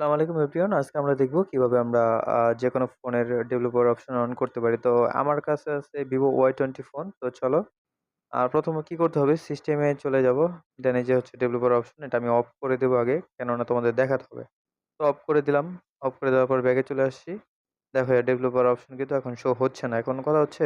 আসসালামু আলাইকুম এভরিওয়ান। আজকে আমরা দেখব কিভাবে আমরা যেকোনো ফোনের ডেভেলপার অপশন অন করতে পারি। তো আমার কাছে আছে Vivo Y20 ফোন। তো চলো প্রথমে কি করতে হবে সিস্টেমে চলে যাব। দেন এই যে হচ্ছে ডেভেলপার অপশন এটা আমি অফ করে দেব আগে। কেননা তোমাদের দেখাতে হবে। তো অফ করে দিলাম। অফ করে দেওয়ার পর ব্যাকে চলে আসছি। দেখো ডেভেলপার অপশন কিন্তু এখন শো হচ্ছে না। এখন কথা হচ্ছে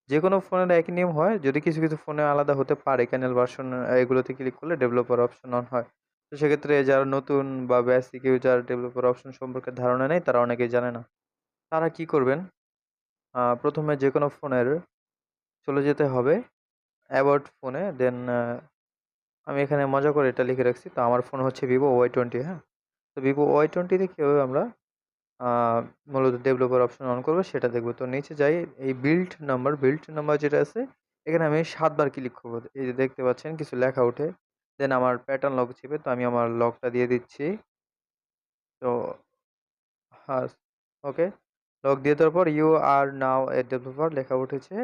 যেকোনো ফোনের একই নিয়ম হয়। যদি কিছু ফোনে আলাদা হতে পারে ক্যানেল ভার্সন এগুলোতে ক্লিক করলে ডেভেলপার অপশন অন হয়। তো সেক্ষেত্রে যারা নতুন বা বেসিক ইউজার ডেভেলপার অপশন সম্পর্কে ধারণা নেই তারা অনেকেই জানে না। তারা কি করবেন? ১ম এ যেকোনো ফোনের চলে যেতে হবে অ্যাবাউট ফোনে দেন আমি এখানে মজা করে এটা লিখে রাখছি। তো আমার ফোন হচ্ছে Vivo Y20 হ্যাঁ? তো Vivo Y20 তে কিভাবে আমরা আ মূলত ডেভেলপার অপশন অন করব সেটা দেখব। তো নিচে যাই এই বিল্ড নাম্বার যেটা আছে এখানে আমি ৭ বার ক্লিক করব। এই যে দেখতে পাচ্ছেন কিছু লেখা ওঠে। দেন আমার প্যাটার্ন লক চিপে তো আমি আমার লকটা দিয়ে দিচ্ছি। তো হ্যাঁ, ওকে। লক দিয়ে দেওয়ার পর you R now A developer লেখা উঠেছে।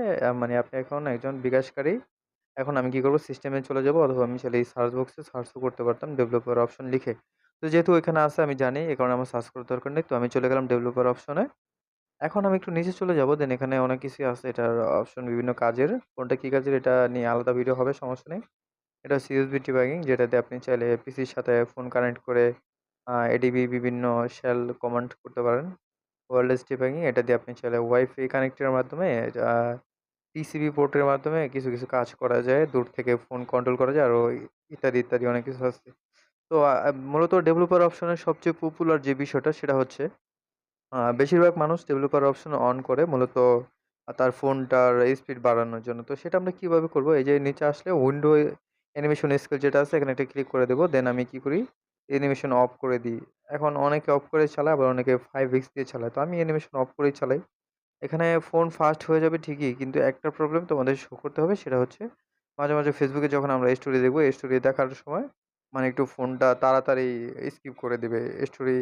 মানে আপনি এখন একজন বিকাশকারী। এখন আমি কি করব সিস্টেমে চলে যাব অথবা আমি চাইলে এই সার্চ বক্সে সার্চও করতে পারতাম ডেভেলপার অপশন লিখে। তো যেহেতু এখানে আছে আমি জানি এই কারণে আমার সার্চ করার দরকার নেই। তো আমি চলে গেলাম ডেভেলপার অপশনে। এখন আমি একটু নিচে চলে যাব। দেন এখানে অনেক কিছুই আছে এটার অপশন বিভিন্ন কাজের। কোনটা কি কাজের এটা নিয়ে আলাদা ভিডিও হবে সমস্যা নেই। এটা হচ্ছে ইউএসবি ডিবাগিং যেটাতে আপনি চাইলে পিসির সাথে ফোন কানেক্ট করে এডিবি বিভিন্ন শেল কমান্ড করতে পারেন। ওয়্যারলেস ডিবাগিং এটা দিয়ে আপনি চাইলে ওয়াইফাই কানেক্টের মাধ্যমে আ পিসিবি পোর্টের মাধ্যমে কিছু কাজ করা যায়। দূর থেকে ফোন কন্ট্রোল করা যায় আরো ইত্যাদি অনেক কিছু আছে। তো মূলত ডেভেলপার অপশনের সবচেয়ে পপুলার যে বিষয়টা সেটা হচ্ছে বেশিরভাগ মানুষ ডেভেলপার অপশন অন করে মূলত তার ফোনটার স্পিড বাড়ানোর জন্য। তো সেটা আমরা কিভাবে করব? এই যে নিচে আসলে উইন্ডো অ্যানিমেশন স্কেল যেটা আছে এখানে একটা ক্লিক করে দেব। দেন আমি কি করি? অ্যানিমেশন অফ করে দিই। এখন অনেকে অফ করে চালায় আবার অনেকে 5x দিয়ে চালায়। তো আমি অ্যানিমেশন অফ করেই চালাই। এখানে ফোন ফাস্ট হয়ে যাবে ঠিকই। কিন্তু একটা প্রবলেম তোমাদের শো করতে হবে সেটা হচ্ছে মাঝে মাঝে Facebook এ যখন আমরা স্টোরি দেখব, স্টোরি দেখার সময় মানে একটু ফোনটা তাড়াতাড়ি স্কিপ করে দিবে। স্টোরি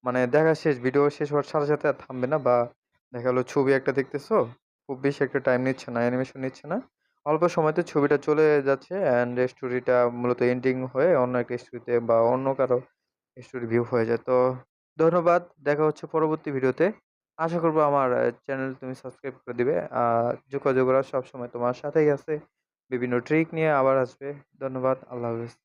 মানে দেখা শেষ, ভিডিও শেষ হওয়ার সাথে সাথে আর থামবে না বা দেখা গেল ছবি একটা দেখতেছো, খুব বেশি একটা টাইম নিচ্ছে না, অ্যানিমেশন নিচ্ছে না। অল্প সময়তে ছবিটা চলে যাচ্ছে অ্যান্ড স্টোরিটা মূলত এন্ডিং হয়ে অন্য একটা স্টোরিতে বা অন্য কারো স্টোরি ভিউ হয়ে যায়। তো ধন্যবাদ। দেখা হচ্ছে পরবর্তী ভিডিওতে। আশা করব আমার চ্যানেল তুমি সাবস্ক্রাইব করে দিবে। যোগাযোগ করার সবসময় তোমার সাথেই আছে। বিভিন্ন ট্রিক নিয়ে আবার আসবে। ধন্যবাদ। আল্লাহ হাফেজ।